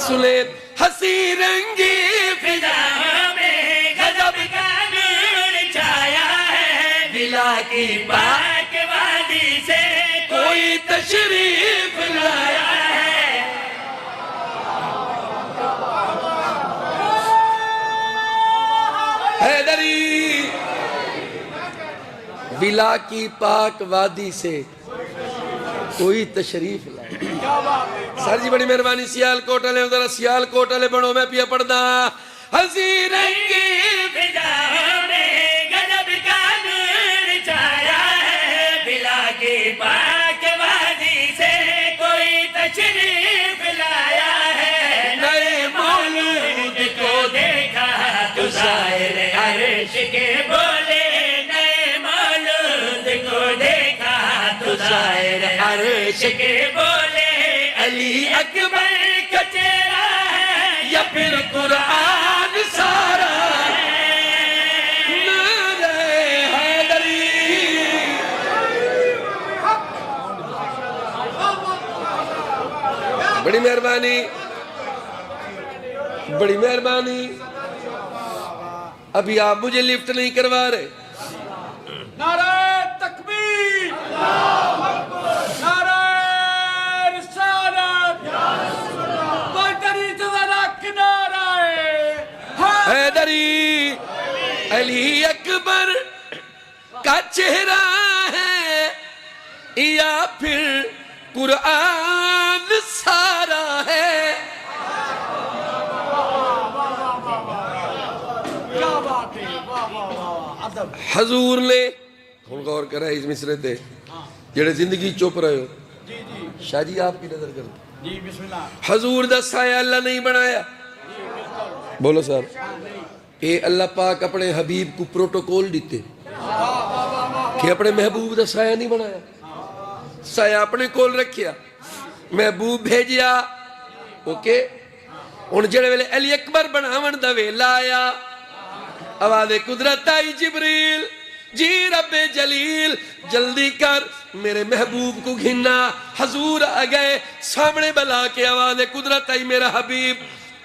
سنیں ہنسی رنگی فضا میں غضب کا نور چھایا ہے، بلا کی پاک وادی سے کوئی تشریف لایا ہے۔ حیدری بلا کی پاک وادی سے کوئی تشریف لایا۔ سر جی بڑی مہربانی سیال کوٹ والے ذرا سیال کوٹ والے بڑھو میں پیا پڑھدا ہنسی رنگی فضا میں غضب کا نور چھایا ہے، بلا کی پاک وادی سے کوئی تشریف لایا ہے۔ نئے مولود کو دیکھا تو ظاہر عرش کے بولے، نئے مولود کو دیکھا تو ظاہر عرش کے بولے، علی اکبر کا چہرہ ہے یا پھر قرآن سارا ہے۔ نعرہ حیدری بڑی مہربانی بڑی مہربانی ابھی آپ مجھے لفٹ نہیں کروا رہے۔ نعرہ تکبیر، نعرہ رسالت، بلٹری تذرا کنارہ حیدری علی اکبر کا چہرہ ہے یا پھر قرآن سارا ہے۔ کیا بات ہے، واہ واہ واہ، ادب۔ حضور نے ہن غور کرا اس مصرے تے جڑے زندگی چپ رہے ہو جی جی شاہ جی آپ کی نظر کرو جی، بسم اللہ۔ حضور دا سایہ اللہ نہیں بنایا، بولو صاحب اے اللہ پاک اپنے حبیب کو پروٹوکول دیتے کہ اپنے محبوب دا سایہ نہیں بنایا، سایہ اپنے کول رکھیا، محبوب بھیجیا، اوکے ان جڑے ویلے علی اکبر بناون دا ویلا آیا، آواز قدرت آئی جبریل جی رب جلیل جلدی کر میرے محبوب کو گھننا۔ حضور آگئے سامنے بلا کے آواز قدرت آئی میرا حبیب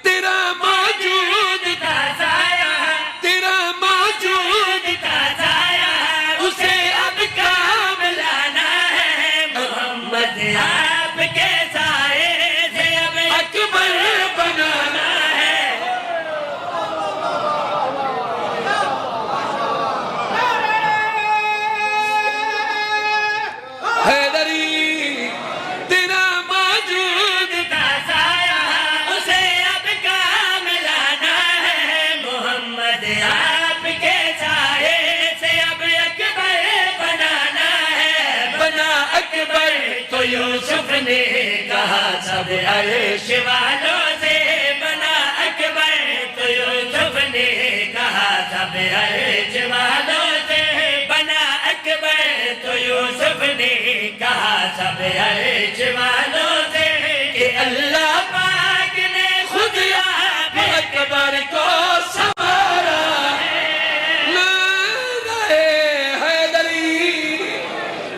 تیرا موجود کا سایہ، تیرا موجود کا سایہ، اسے اب کام لانا ہے، محمد آپ کے سائے سے اب اکبر بنانا ہے۔ حیدری تیرا موجود کا سایہ، اسے اب کام لانا ہے، محمد آپ کے سائے سے اب اکبر بنانا ہے۔ بنا اکبر تو یوسف نے کہا سب عرش والوں سے، بنا اکبر تو یوسف نے کہا سب عرش والوں سے، بنا اکبر تو یوسف نے کہا سب عرش والوں سے، کہ اللہ پاک نے خود آپ اکبر کو سوارا نعرہ حیدری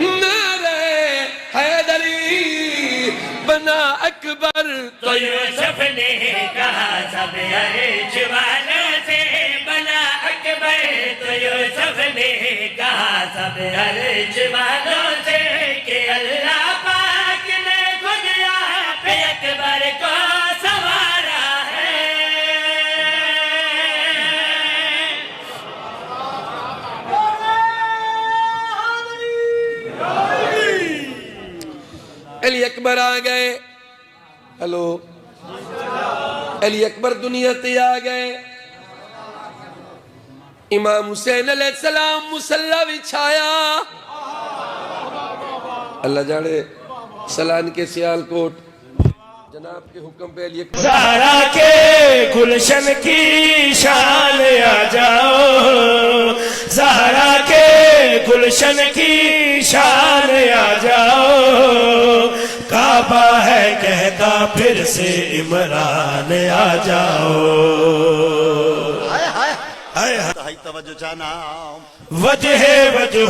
نعرہ حیدری بنا اکبر تو یوسف نے کہا سب عرش والوں سے، بنا اکبر تو یوسف نے کہا سب عرش والوں سے، کہ اللہ پاک نے خود آپ اکبر کو سوارا ہے۔ علی اکبر آ گئے، ہلو علی اکبر دنیا تے آ گئے، امام حسین علیہ السلام مصلی بچھایا، اللہ جانے سلان کے سیال کوٹ جناب کے حکم پہ علی اکبر زہرا کے گلشن کی شان آ جاؤ، زہرا کے گلشن کی شان آ جاؤ، کعبہ ہے کہتا پھر سے عمران آ جاؤ۔ توجہ چاہنا وجہ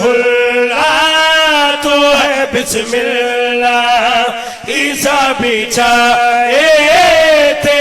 اللہ تو ہے بسم اللہ، عیسیٰ بچھائے تھے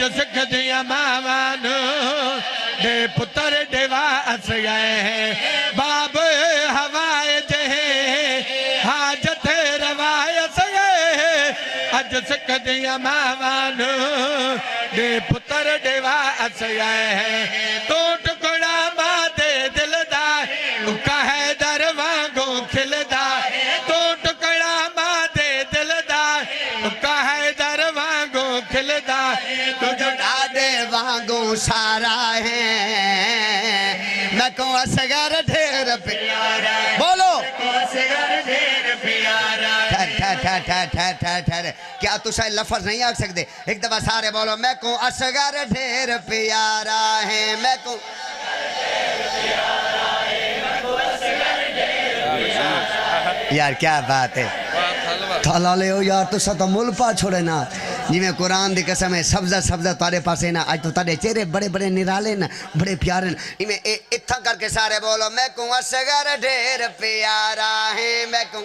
اج سکھ دیا ماوانو دے پتر ڈواس گئے ہیں باب ہوائے جے حاجت روایت گئے اج سکھ دیا ماوانو دے پتر ڈواس گئے ہیں تو ٹکڑا ماں دے دل دا کا ہے در وانگوں کھل دا تو ٹکڑا ماں دے دل دا کا ہے در وانگوں کھل دا تجھ ڈاڈے وانگوں سارا ہے میں کو اصغر ڈھیر پیارا بولو ٹھہر کیا تو شاید لفظ نہیں آکھ سکتے ایک دفعہ سارے بولو میں کو اصغر ڈھیر پیارا ہے میں کو یار کیا بات ہے تھالا لے ہو یار تو ستا مل پا چھوڑے نا جی میں قرآن دی قسم ہے سبزہ سبزہ تارے پاسے نا آج تو تارے چہرے بڑے بڑے نرالے نا بڑے پیارے نا میں اتھا کر کے سارے بولو میں کو اصغر ڈھیر پیارا ہے میں کو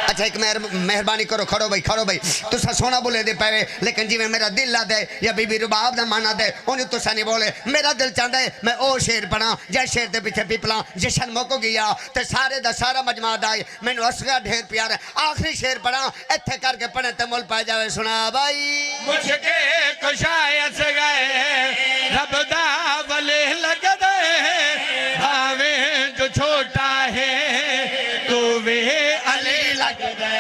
اچھا ایک مہربانی کرو کھڑو بھائی تو سا سونا بولے دے پہوے لیکن جی میں میرا دل لا دے یا بی بی رباب نہ مانا دے انہیں تو سا نہیں بولے میرا دل چاہتا ہے میں او شیر پڑھا جے شیر دے پیچھے پیپلا جشن موکو گیا تے سارے دا سارا مجمع دائی میں نے اصغر ڈھیر پیارا آخری شیر پڑھا اتھے کر کے پڑھے تے مل پائے جاوے سنا بھائی مجھ کے کشایت گئے رب دا ولے لگ دے بھاوے جو چھوٹا ہے تو وہ علی لگ دے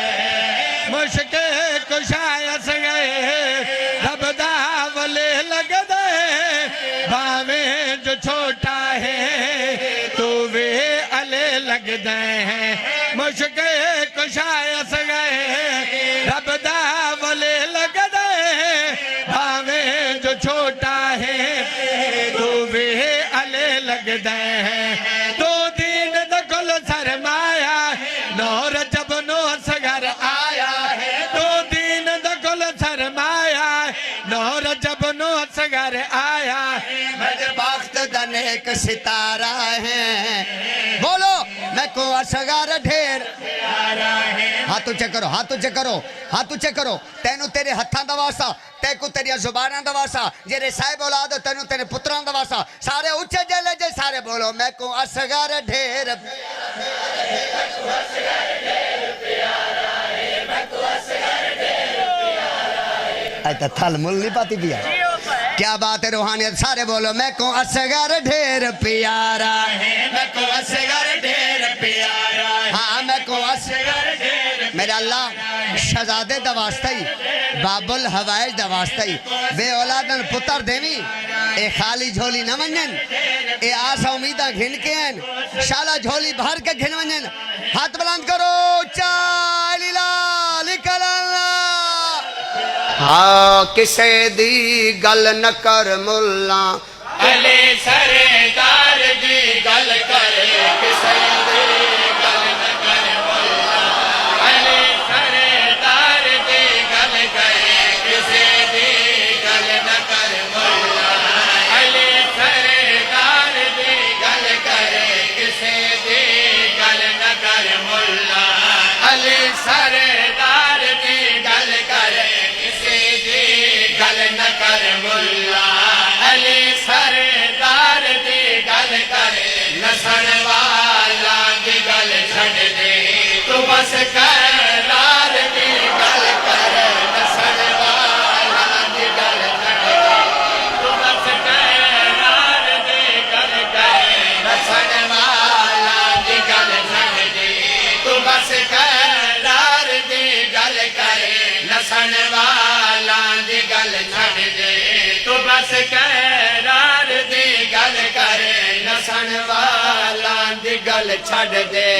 مجھ کے کشایت گئے رب دا ولے لگ دے بھاوے جو چھوٹا ہے تو وہ علی لگ دے مجھ کے کشایت گئے رب دا ولے لگ دے بھاوے جو چھوٹا ہے تو وہ علی لگ دے دو دین دکل سرمایا نور جب نو اصغر آیا دو دین دکل سرمایا نور جب نو اصغر آیا میرے باخت دن ایک ستارہ ہے بولو میں کو اصغر ڈھیر ہاتھو چیک کرو تینو تیرے ہتھاں دا واسطہ تے کو تیری زباناں دا واسطہ جیرے صاحب اولاد تینو تیرے پتراں دا واسطہ سارے اچھے جلے جے سارے بولو میں کو اصغر ڈھیر ایتا تھل مل نہیں پاتی پیا کیا بات ہے روحانیت سارے بولو میں کو اصغر ڈھیر پیارا ہے میں کو اصغر ڈھیر پیارا ہے ہاں میں کو اصغر ڈھیر میرا اللہ شہزادے دا واسطہ ہی باب الحوائج دا واسطہ ہی بے اولادن پتر دیوی اے خالی جھولی نہ ونجن اے آسا امیدہ گھن کے ہیں شالا جھولی بھر کے گھن ونجن ہاتھ بلند کرو چالی لکل اللہ ہاں کسے دی گل نہ کر ملا علی سرکار دی گل کرے کسے دی گل نہ کر ملا علی سرکار دی گل کرے کسے دی گل نہ کر ملا علی سرکار دی گل کرے کسے دی گل نہ کر ملا علی سرکار دی گل کرے کسے دی گل نہ کر ملا علی سردار دی گل کرے نسن والا دی گل چھڑ دے تو بس قرار دی گل کرے نسن والا دی گل چھڑ دے تو بس قرار دی گل کرے نسن والا دی گل چھڑ دے تو بس قرار دی گل کرے نسن والا دی گل چھڑ دے تو بس قرار دی گل کرے نسن والا دی گل چھڑ دے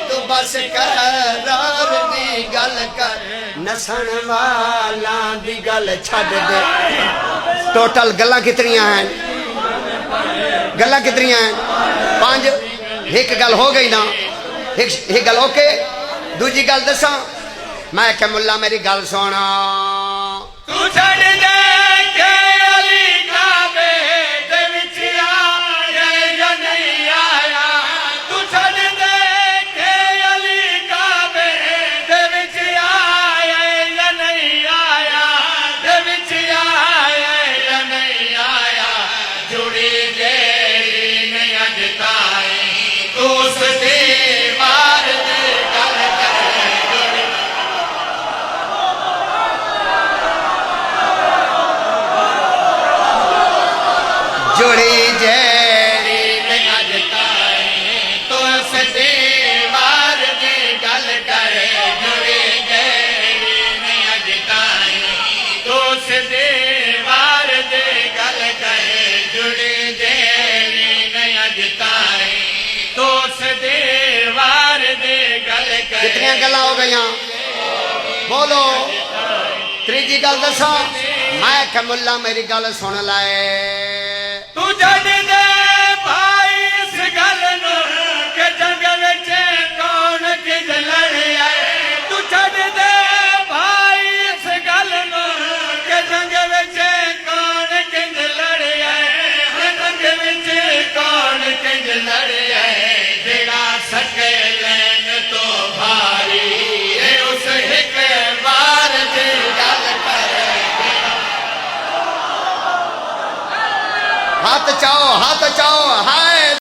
تو بس قرار دی گل کرے نسن والا دی گل چھڑ دے ٹوٹل گلاں کتنیاں ہیں پانچ ایک گل ہو گئی نا ایک گل اوکے دوجی گل دساں میں کہ ملا میری گل سونا تو چھڑ دے کہ علی کعبے دے وچ آیا یا نہیں آیا تو چھڑ دے کہ علی کعبے دے وچ آیا یا نہیں آیا دے وچ اس دیوار دی گل کرے جڑی جے اج تائیں تو اس دیوار دی گل کرے جڑی گہری نے اج تائیں تو اس دیوار دی گل کرے جڑی گہری نے اج تائیں تو اس دیوار دی گل کرے کتنی گلاں ہو گئیاں بولو تیجی گل دسا میں کہ ملا میری گل سن لائے تو جڑ دے بھائی اس گل نو کہ جنگ وچ کون کج لڑیا تو جڑ دے بھائی اس گل نو کہ جنگ وچ کون کج لڑیا جنگ وچ کون کج لڑیا جڑا سکے لین تو بھاری اے اس ایک بار دی گل کرے ہاتھ چاؤ ہاتھ چاؤ ہائے